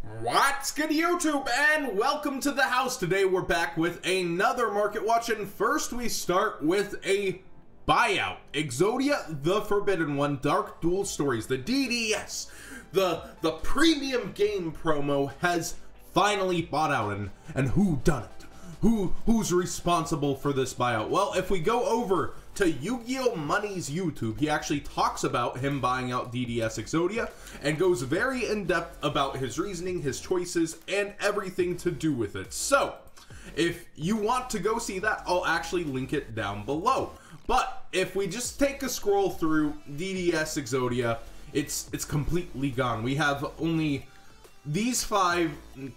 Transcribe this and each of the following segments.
What's good, YouTube, and welcome to the house. Today we're back with another market watch, and first we start with a buyout. Exodia, the Forbidden One, Dark Duel Stories, the DDS, the premium game promo has finally bought out, and who done it? Who's responsible for this buyout? Well, if we go over to Yugioh Money's YouTube, he actually talks about him buying out DDS Exodia and goes very in-depth about his reasoning, his choices, and everything to do with it. So, if you want to go see that, I'll actually link it down below. But if we just take a scroll through DDS Exodia, it's completely gone. We have only these 5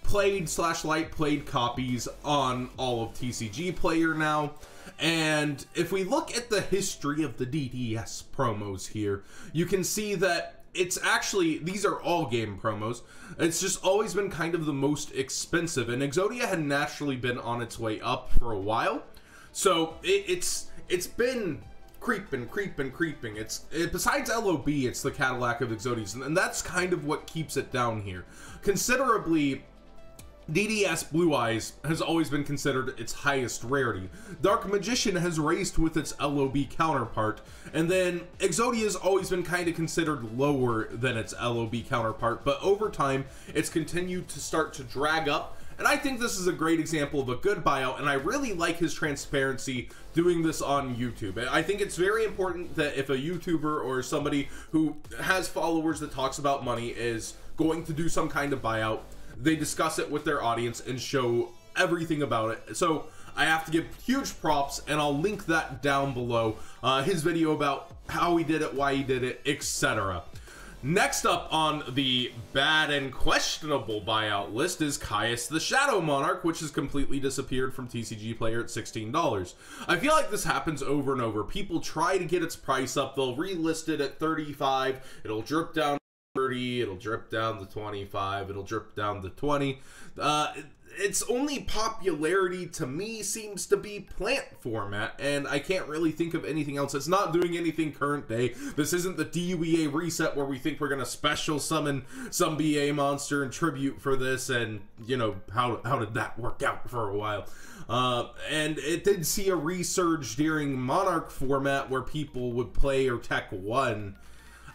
played/light played copies on all of TCG Player now. And if we look at the history of the DDS promos here, you can see that it's actually, these are all game promos. It's just always been kind of the most expensive, and Exodia had naturally been on its way up for a while. So it's been creeping. Besides LOB, it's the Cadillac of Exodias, and that's kind of what keeps it down here. Considerably, DDS Blue Eyes has always been considered its highest rarity. Dark Magician has raced with its LOB counterpart, and then Exodia has always been kind of considered lower than its LOB counterpart, but over time, it's continued to start to drag up. And I think this is a great example of a good buyout, and I really like his transparency doing this on YouTube. I think it's very important that if a YouTuber or somebody who has followers that talks about money is going to do some kind of buyout, they discuss it with their audience and show everything about it. So I have to give huge props, and I'll link that down below. His video about how he did it, why he did it, etc. Next up on the bad and questionable buyout list is Caius the Shadow Monarch, which has completely disappeared from TCG Player at $16. I feel like this happens over and over. People try to get its price up, they'll relist it at 35, it'll drip down 30, it'll drip down to 25, it'll drip down to 20. Its only popularity to me seems to be plant format, and I can't really think of anything else. It's not doing anything current day. This isn't the DUEA reset where we think we're gonna special summon some BA monster and tribute for this, and you know, how did that work out for a while? And it did see a resurge during Monarch format where people would play or tech 1.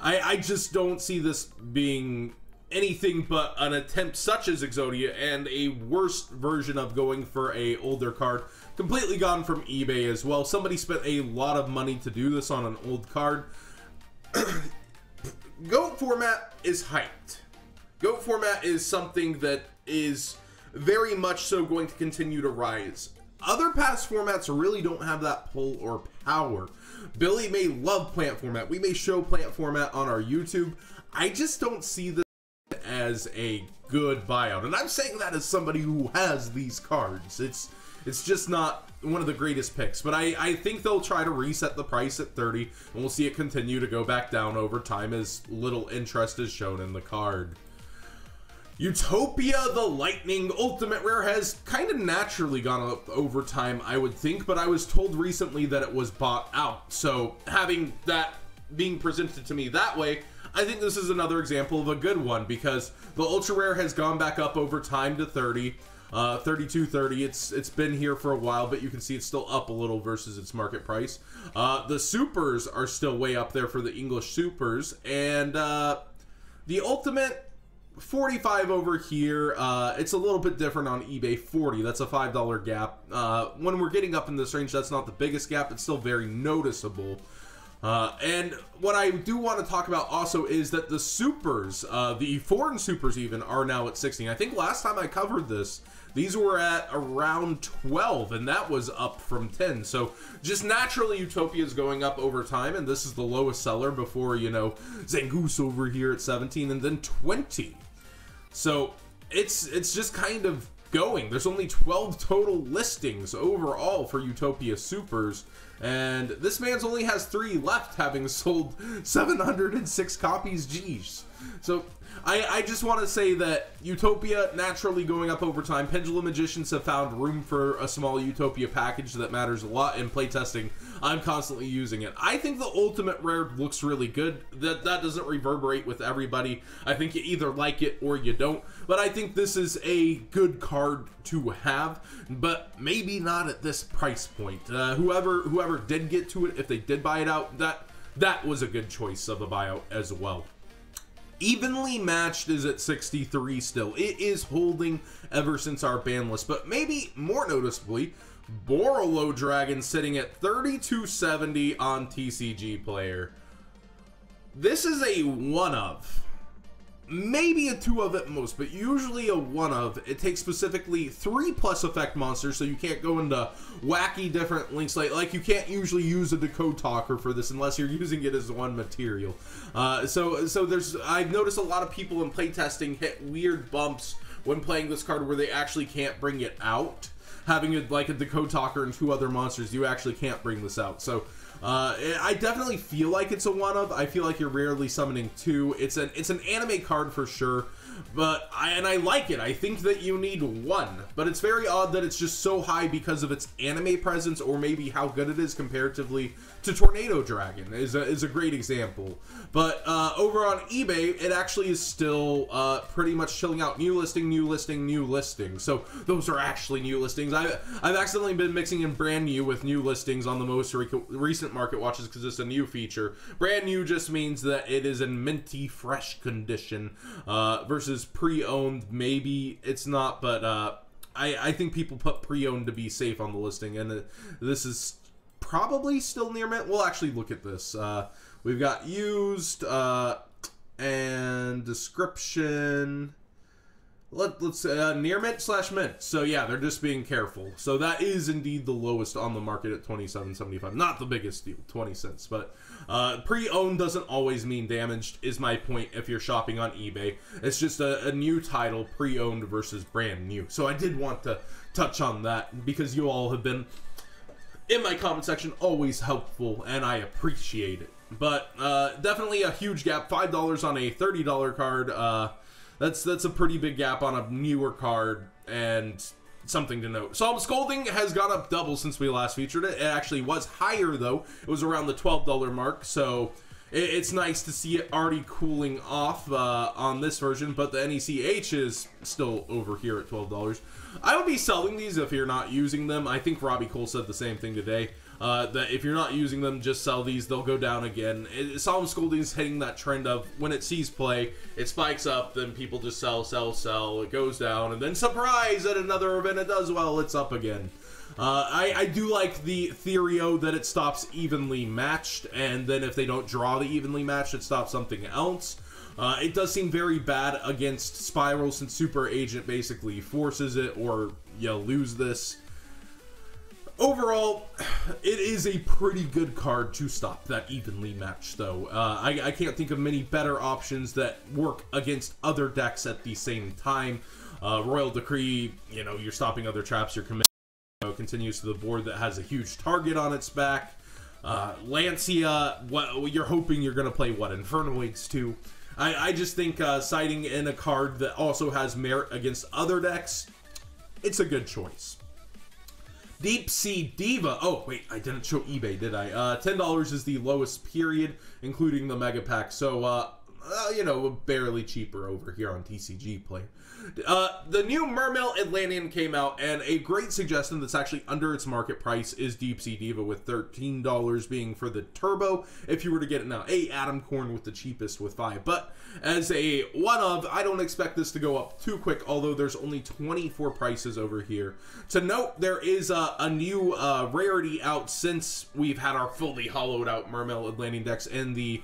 I just don't see this being anything but an attempt such as Exodia, and a worse version of going for a older card. Completely gone from eBay as well. Somebody spent a lot of money to do this on an old card. GOAT format is hyped. GOAT format is something that is very much so going to continue to rise. Other past formats really don't have that pull or power. Billy may love plant format. We may show plant format on our YouTube. I just don't see this as a good buyout, and I'm saying that as somebody who has these cards. It's just not one of the greatest picks, but I think they'll try to reset the price at 30, and we'll see it continue to go back down over time as little interest is shown in the card. Utopia, the Lightning Ultimate Rare, has kind of naturally gone up over time, I would think, but I was told recently that it was bought out, so having that being presented to me that way, I think this is another example of a good one, because the Ultra Rare has gone back up over time to 30, 32.30. It's been here for a while, but you can see it's still up a little versus its market price. The Supers are still way up there for the English Supers, and the Ultimate 45 over here. It's a little bit different on eBay. 40, that's a $5 gap. When we're getting up in this range, that's not the biggest gap. It's still very noticeable. And what I do want to talk about also is that the Supers, the foreign Supers even, are now at 16. I think last time I covered this, these were at around 12, and that was up from 10. So just naturally, Utopia is going up over time, and this is the lowest seller before, you know, Zangoose over here at 17, and then 20. So it's just kind of going. There's only 12 total listings overall for Utopia Supers, and this man's only has 3 left, having sold 706 copies. Geez. So I just want to say that Utopia naturally going up over time. Pendulum Magicians have found room for a small Utopia package that matters a lot in playtesting. I'm constantly using it. I think the ultimate rare looks really good. That doesn't reverberate with everybody. I think you either like it or you don't. But I think this is a good card to have, but maybe not at this price point. Whoever did get to it, if they did buy it out, that was a good choice of a buyout as well. Evenly matched is at 63 still. It is holding ever since our ban list, but maybe more noticeably, Borolo Dragon sitting at 3270 on TCG Player. This is a one of. Maybe a 2 of at most, but usually a 1 of. It takes specifically 3+ effect monsters, so you can't go into wacky different links. Like you can't usually use a Decode Talker for this unless you're using it as one material. So I've noticed a lot of people in playtesting hit weird bumps when playing this card where they actually can't bring it out. Having it like a Decode Talker and 2 other monsters, you actually can't bring this out. So I definitely feel like it's a one of. I feel like you're rarely summoning 2. It's an anime card for sure, but I like it. I think that you need 1, but it's very odd that it's just so high because of its anime presence, or maybe how good it is comparatively to Tornado Dragon is a great example. But over on eBay, it actually is still pretty much chilling out. New listing, new listing, new listing. So those are actually new listings. I've accidentally been mixing in brand new with new listings on the most recent market watches because it's a new feature. Brand new just means that it is in minty fresh condition versus pre-owned. Maybe it's not, but I think people put pre-owned to be safe on the listing, and this is probably still near mint. We'll actually look at this. We've got used and description. Let's near mint / mint. So yeah, they're just being careful. So that is indeed the lowest on the market at $27.75. Not the biggest deal, 20 cents. But pre-owned doesn't always mean damaged, is my point if you're shopping on eBay. It's just a new title, pre-owned versus brand new. So I did want to touch on that because you all have been, in my comment section, always helpful, and I appreciate it. But definitely a huge gap. $5 on a $30 card. That's a pretty big gap on a newer card, and something to note. Psalm Scolding has gone up double since we last featured it. It actually was higher, though. It was around the $12 mark, so it's nice to see it already cooling off on this version, but the NECH is still over here at $12. I would be selling these if you're not using them. I think Robbie Cole said the same thing today. That if you're not using them, just sell these. They'll go down again. Solemn Scolding is hitting that trend of when it sees play, it spikes up, then people just sell, sell, sell. It goes down, and then surprise, at another event it does well, it's up again. I do like the theory that it stops evenly matched, and then if they don't draw the evenly matched, it stops something else. It does seem very bad against Spiral since Super Agent basically forces it, or you lose this. Overall, it is a pretty good card to stop that evenly matched, though. I can't think of many better options that work against other decks at the same time. Royal Decree, you know, you're stopping other traps, you're committing, continues to the board that has a huge target on its back. Lancia, you're hoping you're going to play, what, Infernoids too? I just think citing in a card that also has merit against other decks, it's a good choice. Deep Sea Diva. Oh, wait, I didn't show eBay, did I? $10 is the lowest period, including the Mega Pack. So, you know, barely cheaper over here on TCG Play. The new Mermail Atlantean came out, and a great suggestion that's actually under its market price is Deep Sea Diva, with $13 being for the Turbo, if you were to get it now. Adam Corn with the cheapest with 5. But as a one-of, I don't expect this to go up too quick, although there's only 24 prices over here. To note, there is a new rarity out since we've had our fully hollowed out Mermail Atlantean decks, and the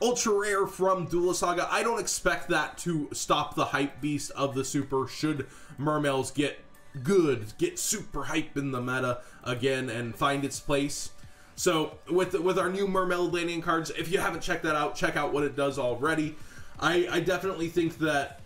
ultra rare from Duelist Saga. I don't expect that to stop the hype beast of the super should Mermails get good, get super hype in the meta again and find its place. So with our new Mermail Atlantean cards, if you haven't checked that out, check out what it does already. I definitely think that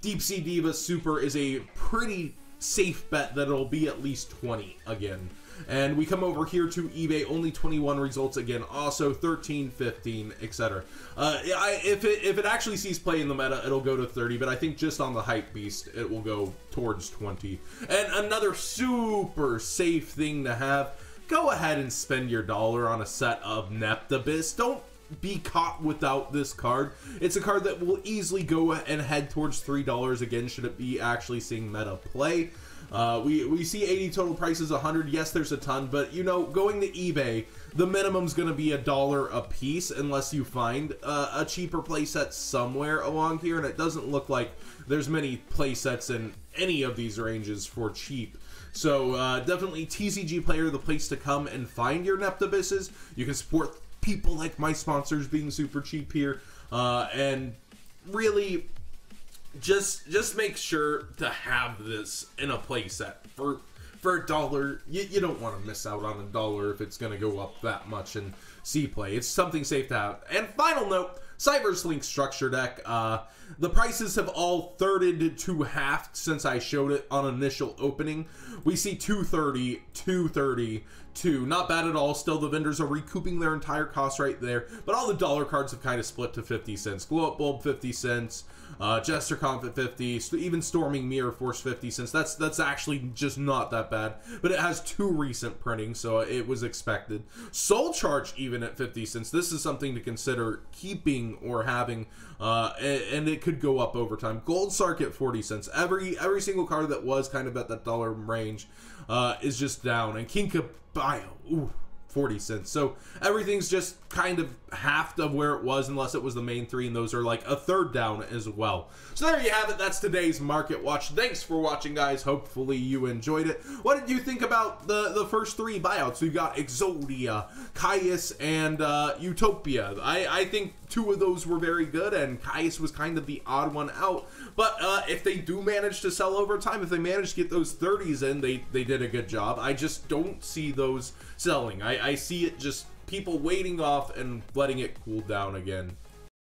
Deep Sea Diva Super is a pretty safe bet that it'll be at least 20 again. And we come over here to eBay, only 21 results again, also 13, 15, etc. If it actually sees play in the meta, it'll go to 30, but I think just on the hype beast, it will go towards 20. And another super safe thing to have, go ahead and spend your dollar on a set of Neptibus. Don't be caught without this card. It's a card that will easily go and head towards $3 again, should it be actually seeing meta play. We see 80 total prices, 100. Yes, there's a ton, but you know, going to eBay, the minimum's going to be $1 a piece unless you find a cheaper playset somewhere along here, and it doesn't look like there's many playsets in any of these ranges for cheap. So definitely TCG Player, the place to come and find your Neptibuses. You can support people like my sponsors being super cheap here, and really just make sure to have this in a playset for $1. You don't want to miss out on $1 if it's going to go up that much in C play. It's something safe to have. And final note, Cyber's Link structure deck. The prices have all thirded to half since I showed it on initial opening. We see 230, 230, 2. Not bad at all. Still, the vendors are recouping their entire cost right there. But all the dollar cards have kind of split to 50 cents. Glow Up Bulb 50 cents. Jester Conf at 50, even Storming Mirror Force 50 cents. That's actually just not that bad, but it has 2 recent printings, so it was expected. Soul Charge even at 50 cents. This is something to consider keeping or having, and it could go up over time. Gold Sark at 40 cents. Every single card that was kind of at that dollar range is just down. And Kinka Bio, ooh, 40 cents. So everything's just kind of half of where it was, unless it was the main 3, and those are like a third down as well. So there you have it. That's today's Market Watch. Thanks for watching, guys. Hopefully you enjoyed it. What did you think about the first 3 buyouts? We've got Exodia, Caius, and Utopia. I think 2 of those were very good, and Caius was kind of the odd one out. But if they do manage to sell over time, if they manage to get those 30s in, they did a good job. I just don't see those selling. I see it just people waiting off and letting it cool down again.